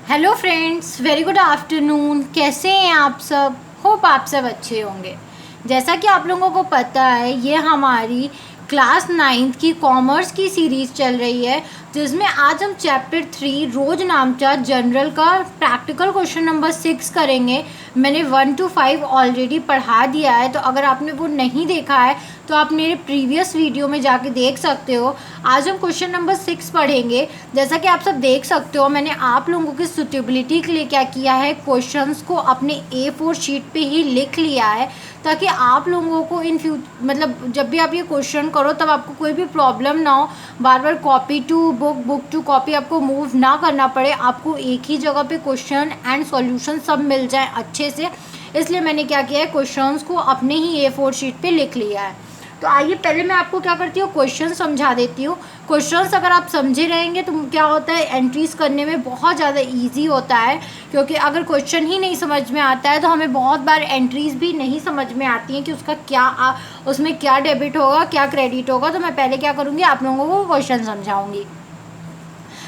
Hello friends, very good afternoon. कैसे हैं आप सब? होप आप सब अच्छे होंगे। जैसा कि आप लोगों को पता है, ये हमारी क्लास 9th की कॉमर्स की सीरीज़ चल रही है, जिसमें आज हम चैप्टर 3 रोज नामचा जनरल का प्रैक्टिकल क्वेश्चन नंबर 6 करेंगे। मैंने 1 to 5 ऑलरेडी पढ़ा दिया है, तो अगर आपने वो नहीं देखा है तो आप मेरे प्रीवियस वीडियो में जाके देख सकते हो। आज हम क्वेश्चन नंबर 6 पढ़ेंगे। जैसा कि आप सब देख सकते हो, मैंने आप लोगों की सुटेबिलिटी के लिए क्या किया है, क्वेश्चंस को अपने A4 शीट पे ही लिख लिया है, ताकि आप लोगों को मतलब जब भी आप ये क्वेश्चन करो तब आपको कोई भी प्रॉब्लम ना हो, बार बार copy to book to copy आपको मूव ना करना पड़े, आपको एक ही जगह पे क्वेश्चन एंड सॉल्यूशन सब मिल जाए अच्छे से। इसलिए मैंने क्या किया है, क्वेश्चंस को अपने ही A4 शीट पे लिख लिया है। तो आइए पहले मैं आपको क्या करती हूँ, क्वेश्चन समझा देती हूँ। क्वेश्चंस अगर आप समझे रहेंगे तो क्या होता है, एंट्रीज करने में बहुत ज़्यादा इजी होता है, क्योंकि अगर क्वेश्चन ही नहीं समझ में आता है तो हमें बहुत बार एंट्रीज भी नहीं समझ में आती हैं कि उसमें क्या डेबिट होगा, क्या क्रेडिट होगा। तो मैं पहले क्या करूँगी, आप लोगों को क्वेश्चन समझाऊँगी।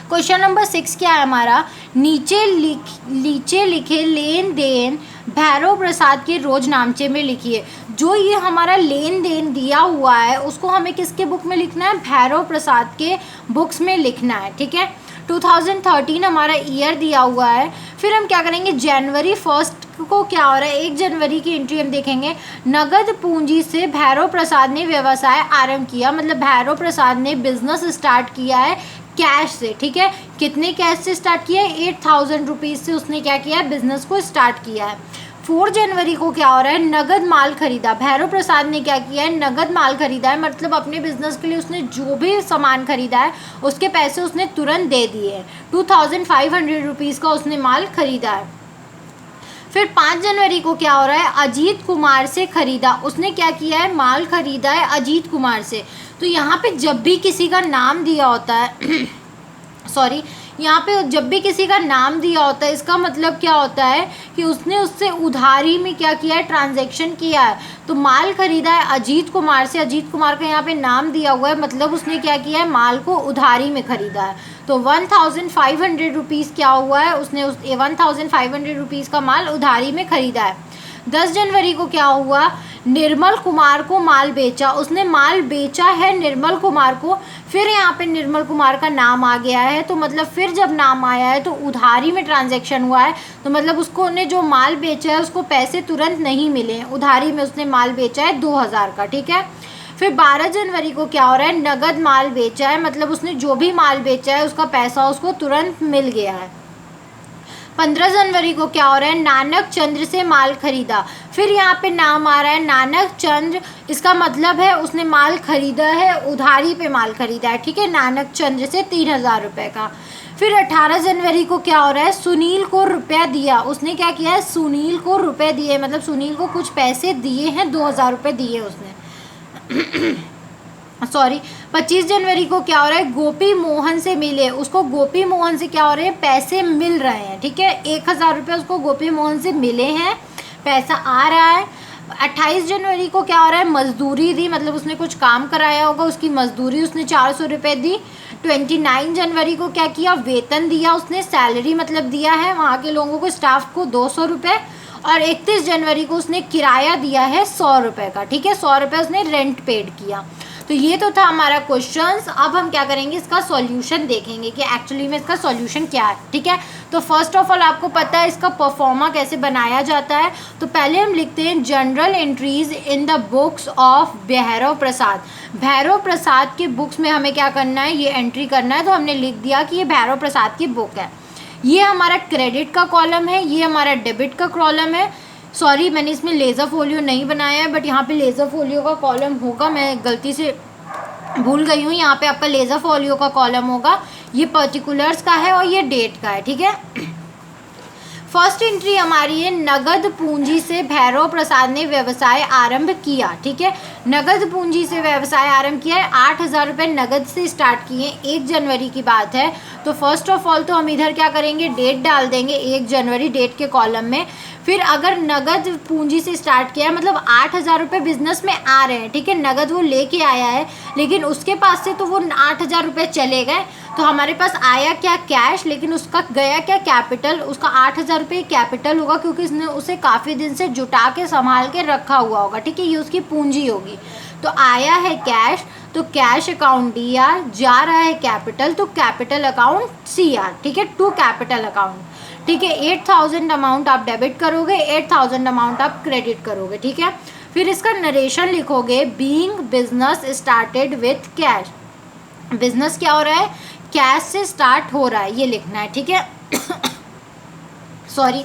क्वेश्चन नंबर 6 क्या है हमारा, नीचे लिखे लेन देन भैरव प्रसाद के रोज नामचे में लिखिए। जो ये हमारा लेन देन दिया हुआ है उसको हमें किसके बुक में लिखना है, भैरव प्रसाद के बुक्स में लिखना है। ठीक है, 2013 हमारा ईयर दिया हुआ है। फिर हम क्या करेंगे, जनवरी 1 को क्या हो रहा है, 1 जनवरी की एंट्री हम देखेंगे। नगद पूंजी से भैरव प्रसाद ने व्यवसाय आरंभ किया, मतलब भैरव प्रसाद ने बिजनेस स्टार्ट किया है कैश से। ठीक है, कितने कैश से स्टार्ट किया है, 8000 रुपीज़ से उसने क्या किया है, बिजनेस को स्टार्ट किया है। 4 जनवरी को क्या हो रहा है, नगद माल खरीदा। भैरव प्रसाद ने क्या किया है, नगद माल खरीदा है, मतलब अपने बिजनेस के लिए उसने जो भी सामान खरीदा है उसके पैसे उसने तुरंत दे दिए हैं। 2500 रुपीज़ का उसने माल खरीदा है। फिर 5 जनवरी को क्या हो रहा है, अजीत कुमार से खरीदा। उसने क्या किया है, माल खरीदा है अजीत कुमार से। तो यहाँ पे जब भी किसी का नाम दिया होता है सॉरी, यहाँ पे जब भी किसी का नाम दिया होता है, इसका मतलब क्या होता है कि उसने उससे उधारी में क्या किया है, ट्रांजैक्शन किया है। तो माल खरीदा है अजीत कुमार से, अजीत कुमार का यहाँ पे नाम दिया हुआ है, मतलब उसने क्या किया है, माल को उधारी में खरीदा है। तो 1500 रुपीज़ क्या हुआ है, उसने 1500 रुपीज़ का माल उधारी में खरीदा है। 10 जनवरी को क्या हुआ, निर्मल कुमार को माल बेचा। उसने माल बेचा है निर्मल कुमार को। फिर यहाँ पे निर्मल कुमार का नाम आ गया है, तो मतलब फिर जब नाम आया है तो उधारी में ट्रांजैक्शन हुआ है, तो मतलब उसको ने जो माल बेचा है उसको पैसे तुरंत नहीं मिले, उधारी में उसने माल बेचा है 2000 का। ठीक है, फिर 12 जनवरी को क्या हो रहा है, नगद माल बेचा है, मतलब उसने जो भी माल बेचा है उसका पैसा उसको तुरंत मिल गया है। 15 जनवरी को क्या हो रहा है, नानक चंद्र से माल खरीदा। फिर यहाँ पे नाम आ रहा है नानक चंद्र, इसका मतलब है उसने माल खरीदा है, उधारी पे माल खरीदा है। ठीक है, नानक चंद्र से 3000 रुपये का। फिर 18 जनवरी को क्या हो रहा है, सुनील को रुपया दिया। उसने क्या किया है, सुनील को रुपये दिए, मतलब सुनील को कुछ पैसे दिए हैं, 2000 रुपये दिए उसने सॉरी। 25 जनवरी को क्या हो रहा है, गोपी मोहन से मिले। उसको गोपी मोहन से क्या हो रहे हैं, पैसे मिल रहे हैं। ठीक है, 1000 रुपये उसको गोपी मोहन से मिले हैं, पैसा आ रहा है। 28 जनवरी को क्या हो रहा है, मजदूरी दी, मतलब उसने कुछ काम कराया होगा, उसकी मजदूरी उसने 400 रुपये दी। 29 जनवरी को क्या किया, वेतन दिया उसने, सैलरी मतलब दिया है वहाँ के लोगों को, स्टाफ को 200 रुपये। और 31 जनवरी को उसने किराया दिया है 100 रुपये का। ठीक है, 100 रुपये उसने रेंट पेड किया। तो ये तो था हमारा क्वेश्चंस। अब हम क्या करेंगे, इसका सॉल्यूशन देखेंगे कि एक्चुअली में इसका सॉल्यूशन क्या है। ठीक है, तो फर्स्ट ऑफ ऑल आपको पता है इसका परफॉर्मा कैसे बनाया जाता है। तो पहले हम लिखते हैं general entries in the books of Bhairav Prasad. Bhairav Prasad के बुक्स में हमें क्या करना है, ये एंट्री करना है। तो हमने लिख दिया कि ये भैरव प्रसाद की बुक है। ये हमारा क्रेडिट का कॉलम है, ये हमारा डेबिट का कॉलम है। सॉरी, मैंने इसमें लेज़र फोलियो नहीं बनाया है, बट यहाँ पे लेज़र फोलियो का कॉलम होगा, मैं गलती से भूल गई हूँ। यहाँ पे आपका लेज़र फोलियो का कॉलम होगा, ये पर्टिकुलर्स का है और ये डेट का है। ठीक है, फर्स्ट एंट्री हमारी है, नगद पूंजी से भैरव प्रसाद ने व्यवसाय आरंभ किया। ठीक है, नगद पूंजी से व्यवसाय आरंभ किया है, 8000 रुपये नगद से स्टार्ट किए, 1 जनवरी की बात है। तो फर्स्ट ऑफ ऑल तो हम इधर क्या करेंगे, डेट डाल देंगे 1 जनवरी डेट के कॉलम में। फिर अगर नगद पूंजी से स्टार्ट किया है, मतलब 8000 रुपये बिजनेस में आ रहे हैं। ठीक है, नगद वो लेके आया है, लेकिन उसके पास से तो वो 8000 रुपये चले गए, तो हमारे पास आया क्या, कैश, लेकिन उसका गया क्या, कैपिटल। उसका 8,000 रुपये कैपिटल होगा क्योंकि इसने उसे काफ़ी दिन से जुटा के संभाल के रखा हुआ होगा, ठीक है, ये उसकी पूंजी होगी। तो आया है कैश, तो कैश अकाउंट DR, जा रहा है कैपिटल, तो कैपिटल अकाउंट CR, ठीक है, टू कैपिटल अकाउंट, ठीक है। 8,000 अमाउंट आप डेबिट करोगे, 8,000 अमाउंट आप क्रेडिट करोगे, ठीक है। फिर इसका नरेशन लिखोगे, being business started with cash. Business क्या हो रहा है, कैश से स्टार्ट हो रहा है, ये लिखना है, ठीक है। सॉरी।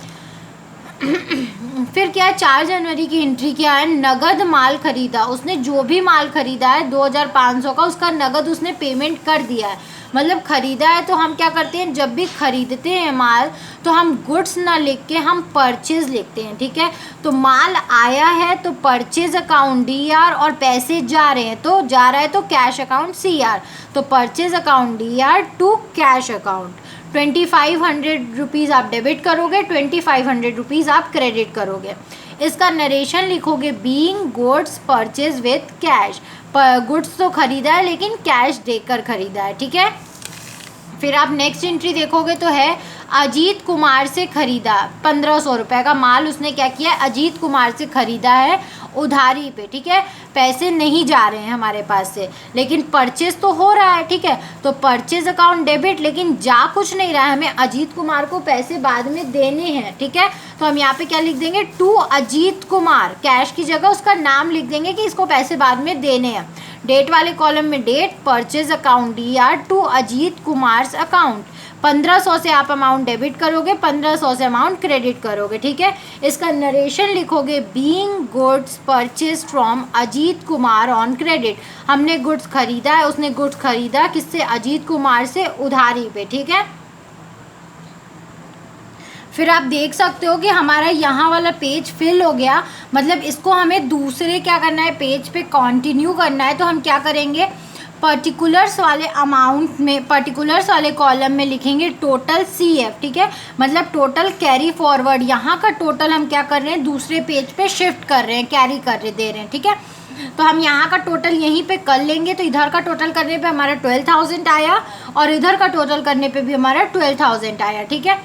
फिर क्या है, 4 जनवरी की एंट्री क्या है, नगद माल खरीदा। उसने जो भी माल खरीदा है 2,500 का, उसका नगद उसने पेमेंट कर दिया है, मतलब खरीदा है। तो हम क्या करते हैं, जब भी खरीदते हैं माल तो हम गुड्स ना लिख के हम परचेज लिखते हैं, ठीक है। तो माल आया है तो परचेज अकाउंट DR, और पैसे जा रहे हैं तो जा रहा है तो कैश अकाउंट CR। तो purchase account DR to cash account. 2,500 rupees आप डेबिट करोगे, 2,500 रुपीज़ आप क्रेडिट करोगे। इसका नरेशन लिखोगे, being goods purchase with cash. Goods तो खरीदा है लेकिन कैश देकर खरीदा है, ठीक है। फिर आप नेक्स्ट एंट्री देखोगे तो है, अजीत कुमार से खरीदा। 1,500 रुपये का माल उसने क्या किया, अजीत कुमार से खरीदा है उधारी पे, ठीक है। पैसे नहीं जा रहे हैं हमारे पास से, लेकिन परचेज तो हो रहा है, ठीक है। तो परचेज अकाउंट डेबिट, लेकिन जा कुछ नहीं रहा है, हमें अजीत कुमार को पैसे बाद में देने हैं, ठीक है। तो हम यहाँ पे क्या लिख देंगे, टू अजीत कुमार। कैश की जगह उसका नाम लिख देंगे कि इसको पैसे बाद में देने हैं। डेट वाले कॉलम में date, purchase account DR to Ajit Kumar account. 1,500 से आप अमाउंट डेबिट करोगे, 1,500 से अमाउंट क्रेडिट करोगे, ठीक है। इसका नरेशन लिखोगे, being goods purchase from Ajit Kumar on credit. हमने गुड्स खरीदा है, उसने गुड्स खरीदा किससे, अजीत कुमार से उधारी पे, ठीक है। फिर आप देख सकते हो कि हमारा यहाँ वाला पेज फिल हो गया, मतलब इसको हमें दूसरे क्या करना है, पेज पे कंटिन्यू करना है। तो हम क्या करेंगे, पर्टिकुलर्स वाले अमाउंट में, पर्टिकुलर्स वाले कॉलम में लिखेंगे टोटल CF, ठीक है, मतलब टोटल कैरी फॉरवर्ड। यहाँ का टोटल हम क्या कर रहे हैं, दूसरे पेज पे शिफ्ट कर रहे हैं, कैरी कर रहे दे रहे हैं, ठीक है। तो हम यहाँ का टोटल यहीं पे कर लेंगे, तो इधर का टोटल करने पे हमारा 12,000 आया, और इधर का टोटल करने पे भी हमारा 12,000 आया, ठीक है।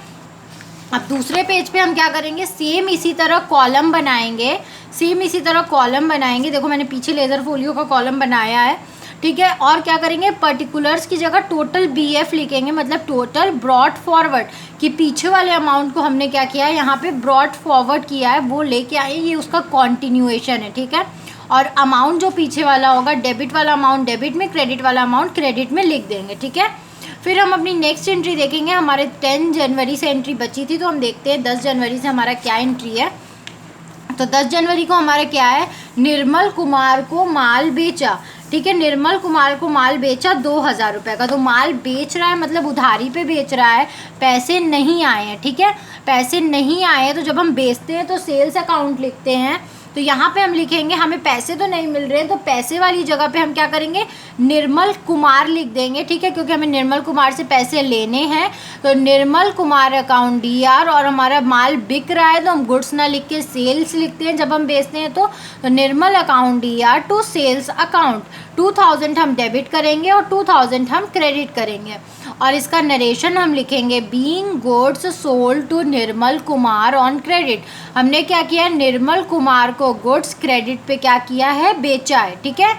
अब दूसरे पेज पे हम क्या करेंगे, सेम इसी तरह कॉलम बनाएंगे, सेम इसी तरह कॉलम बनाएंगे। देखो मैंने पीछे लेज़र फोलियो का कॉलम बनाया है, ठीक है। और क्या करेंगे, पर्टिकुलर्स की जगह टोटल BF लिखेंगे, मतलब टोटल ब्रॉट फॉरवर्ड, कि पीछे वाले अमाउंट को हमने क्या किया है, यहाँ पे ब्रॉट फॉरवर्ड किया है, वो लेके आए, ये उसका कॉन्टिन्यूएशन है, ठीक है। और अमाउंट जो पीछे वाला होगा, डेबिट वाला अमाउंट डेबिट में, क्रेडिट वाला अमाउंट क्रेडिट में लिख देंगे, ठीक है। फिर हम अपनी नेक्स्ट एंट्री देखेंगे। हमारे 10 जनवरी से एंट्री बची थी, तो हम देखते हैं 10 जनवरी से हमारा क्या एंट्री है। तो 10 जनवरी को हमारा क्या है, निर्मल कुमार को माल बेचा, ठीक है। निर्मल कुमार को माल बेचा 2,000 रुपये का। तो माल बेच रहा है मतलब उधारी पे बेच रहा है, पैसे नहीं आए हैं, ठीक है। पैसे नहीं आए हैं तो जब हम बेचते हैं तो सेल्स अकाउंट लिखते हैं। तो यहाँ पे हम लिखेंगे, हमें पैसे तो नहीं मिल रहे हैं, तो पैसे वाली जगह पे हम क्या करेंगे, निर्मल कुमार लिख देंगे, ठीक है, क्योंकि हमें निर्मल कुमार से पैसे लेने हैं। तो निर्मल कुमार अकाउंट DR, और हमारा माल बिक रहा है तो हम गुड्स ना लिख के सेल्स लिखते हैं जब हम बेचते हैं। तो Nirmal account DR to sales account. 2,000 हम डेबिट करेंगे और 2,000 हम क्रेडिट करेंगे। और इसका नरेशन हम लिखेंगे, being goods sold to Nirmal Kumar on credit. हमने क्या किया, निर्मल कुमार को गुड्स क्रेडिट पे क्या किया है, बेचा है, ठीक है।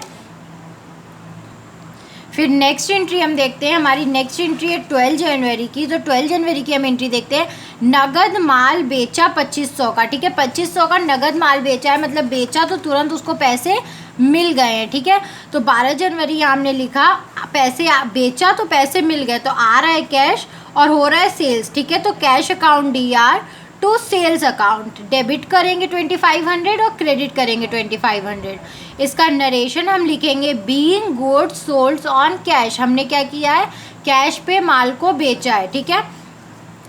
फिर नेक्स्ट एंट्री हम देखते हैं, हमारी नेक्स्ट एंट्री है 12 जनवरी की। तो 12 जनवरी की हम एंट्री देखते हैं, नगद माल बेचा 2,500 का, ठीक है। 2,500 का नगद माल बेचा है, मतलब बेचा तो तुरंत उसको पैसे मिल गए हैं, ठीक है। तो 12 जनवरी यहाँ हमने लिखा, पैसे बेचा तो पैसे मिल गए, तो आ रहा है कैश और हो रहा है सेल्स, ठीक है। तो cash account DR to sales account, debit करेंगे 2,500 और क्रेडिट करेंगे 2,500। इसका नरेशन हम लिखेंगे, being goods sold on cash. हमने क्या किया है, कैश पे माल को बेचा है, ठीक है।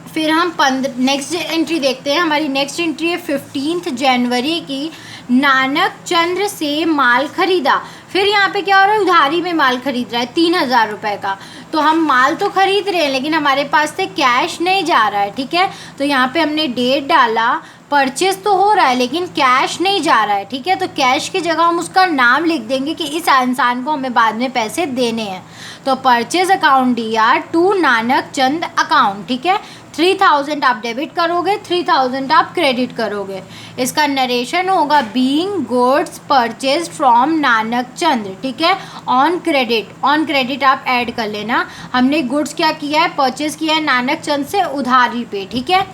फिर हम नेक्स्ट एंट्री देखते हैं। हमारी नेक्स्ट एंट्री है 15 जनवरी की, नानक चंद्र से माल खरीदा। फिर यहाँ पे क्या हो रहा है, उधारी में माल खरीद रहा है 3,000 रुपये का। तो हम माल तो खरीद रहे हैं लेकिन हमारे पास से कैश नहीं जा रहा है, ठीक है। तो यहाँ पे हमने डेट डाला, परचेज तो हो रहा है लेकिन कैश नहीं जा रहा है, ठीक है। तो कैश की जगह हम उसका नाम लिख देंगे कि इस इंसान को हमें बाद में पैसे देने हैं। तो परचेज अकाउंट दिया टू नानक चंद अकाउंट, ठीक है। 3000 आप डेबिट करोगे, 3000 आप क्रेडिट करोगे। इसका नरेशन होगा being goods purchase from Nanak Chand, ठीक है। ऑन क्रेडिट आप ऐड कर लेना। हमने गुड्स क्या किया है, परचेज किया है नानक चंद से उधारी पे, ठीक है।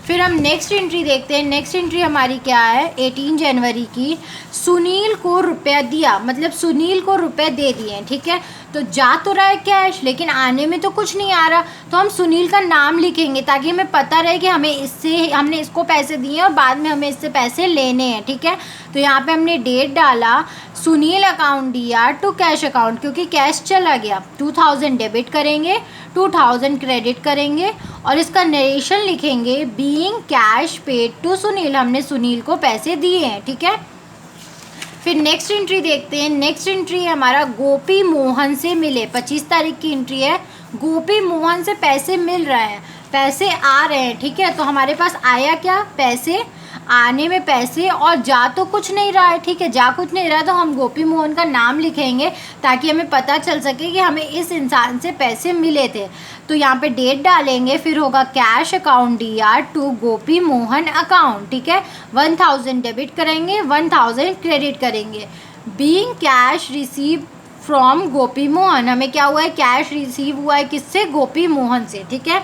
फिर हम नेक्स्ट एंट्री देखते हैं। नेक्स्ट एंट्री हमारी क्या है, 18 जनवरी की। सुनील को रुपया दिया, मतलब सुनील को रुपए दे दिए, ठीक है। तो जा तो रहा है कैश, लेकिन आने में तो कुछ नहीं आ रहा, तो हम सुनील का नाम लिखेंगे ताकि हमें पता रहे कि हमने इसको पैसे दिए और बाद में हमें इससे पैसे लेने हैं, ठीक है। तो यहाँ पे हमने डेट डाला, सुनील अकाउंट दिया टू कैश अकाउंट, क्योंकि कैश चला गया। 2000 डेबिट करेंगे, 2000 क्रेडिट करेंगे और इसका नरेशन लिखेंगे being cash paid to Sunil, हमने सुनील को पैसे दिए हैं, ठीक है। फिर नेक्स्ट एंट्री देखते हैं। नेक्स्ट एंट्री है हमारा गोपी मोहन से मिले, 25 तारीख की एंट्री है। गोपी मोहन से पैसे मिल रहे हैं, पैसे आ रहे हैं, ठीक है। तो हमारे पास आया क्या, पैसे, आने में पैसे, और जा तो कुछ नहीं रहा है, ठीक है। जा कुछ नहीं रहा तो हम गोपी मोहन का नाम लिखेंगे ताकि हमें पता चल सके कि हमें इस इंसान से पैसे मिले थे। तो यहाँ पे डेट डालेंगे, फिर होगा कैश अकाउंट दिया टू गोपी मोहन अकाउंट, ठीक है। 1000 डेबिट करेंगे, 1000 क्रेडिट करेंगे। बीइंग कैश रिसीव फ्रॉम गोपी मोहन, हमें क्या हुआ है, कैश रिसीव हुआ है किससे, गोपी मोहन से, ठीक है।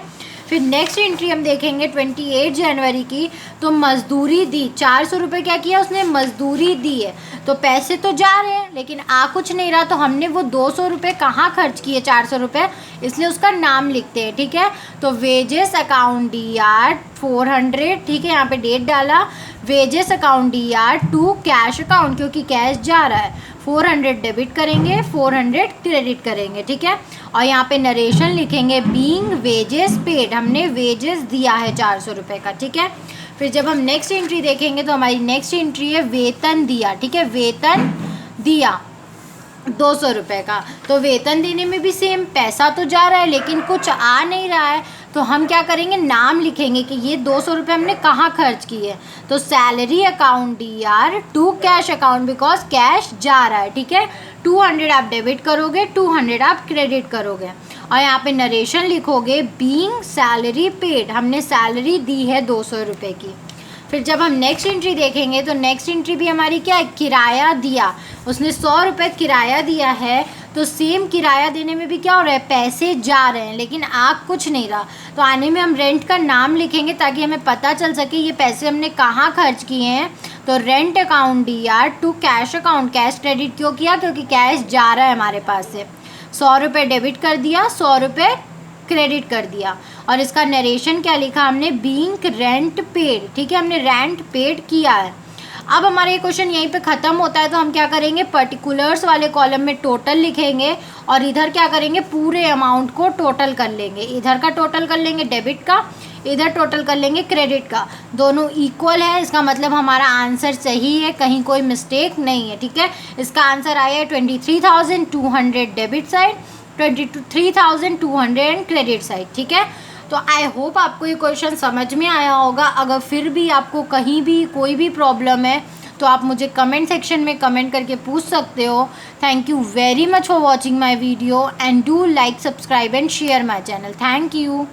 फिर नेक्स्ट एंट्री हम देखेंगे 28 जनवरी की। तो मजदूरी दी, 400 रुपये क्या किया उसने, मजदूरी दी है। तो पैसे तो जा रहे हैं लेकिन आ कुछ नहीं रहा, तो हमने वो 200 रुपये कहाँ खर्च किए, 400 रुपये, इसलिए उसका नाम लिखते हैं, ठीक है। तो वेजेस अकाउंट दिया 400, ठीक है। यहाँ पे डेट डाला, वेजेस अकाउंट दिया टू कैश अकाउंट, क्योंकि कैश जा रहा है। 400 डेबिट करेंगे, 400 क्रेडिट करेंगे, ठीक है। और यहाँ पे नरेशन लिखेंगे बीइंग वेजेस पेड, हमने वेजेस दिया है 400 रुपये का, ठीक है। फिर जब हम नेक्स्ट एंट्री देखेंगे तो हमारी नेक्स्ट एंट्री है वेतन दिया, ठीक है। वेतन दिया 200 रुपये का। तो वेतन देने में भी सेम, पैसा तो जा रहा है लेकिन कुछ आ नहीं रहा है, तो हम क्या करेंगे, नाम लिखेंगे कि ये 200 रुपये हमने कहाँ खर्च किए। तो सैलरी अकाउंट दिया to cash account, because cash जा रहा है, ठीक है। 200 आप डेबिट करोगे, 200 आप क्रेडिट करोगे। और यहाँ पे नरेशन लिखोगे बीइंग सैलरी पेड, हमने सैलरी दी है 200 रुपये की। फिर जब हम नेक्स्ट एंट्री देखेंगे तो नेक्स्ट एंट्री भी हमारी क्या है, किराया दिया, उसने 100 रुपये किराया दिया है। तो सेम किराया देने में भी क्या हो रहा है, पैसे जा रहे हैं लेकिन आ कुछ नहीं रहा, तो आने में हम रेंट का नाम लिखेंगे ताकि हमें पता चल सके ये पैसे हमने कहाँ खर्च किए हैं। तो रेंट अकाउंट दिया to cash account, cash credit क्यों किया, क्योंकि कैश जा रहा है हमारे पास से। 100 रुपये डेबिट कर दिया, 100 रुपये क्रेडिट कर दिया। और इसका नरेशन क्या लिखा हमने, बीइंग रेंट पेड, ठीक है, हमने रेंट पेड किया है। अब हमारा ये क्वेश्चन यहीं पे ख़त्म होता है, तो हम क्या करेंगे, पर्टिकुलर्स वाले कॉलम में टोटल लिखेंगे और इधर क्या करेंगे, पूरे अमाउंट को टोटल कर लेंगे। इधर का टोटल कर लेंगे डेबिट का, इधर टोटल कर लेंगे क्रेडिट का, दोनों इक्वल है, इसका मतलब हमारा आंसर सही है, कहीं कोई मिस्टेक नहीं है, ठीक है। इसका आंसर आया है 23,200 डेबिट साइड, 23,200 क्रेडिट साइड, ठीक है। तो आई होप आपको ये क्वेश्चन समझ में आया होगा। अगर फिर भी आपको कहीं भी कोई भी प्रॉब्लम है तो आप मुझे कमेंट सेक्शन में कमेंट करके पूछ सकते हो। Thank you very much for watching my video and do like, subscribe and share my channel. Thank you.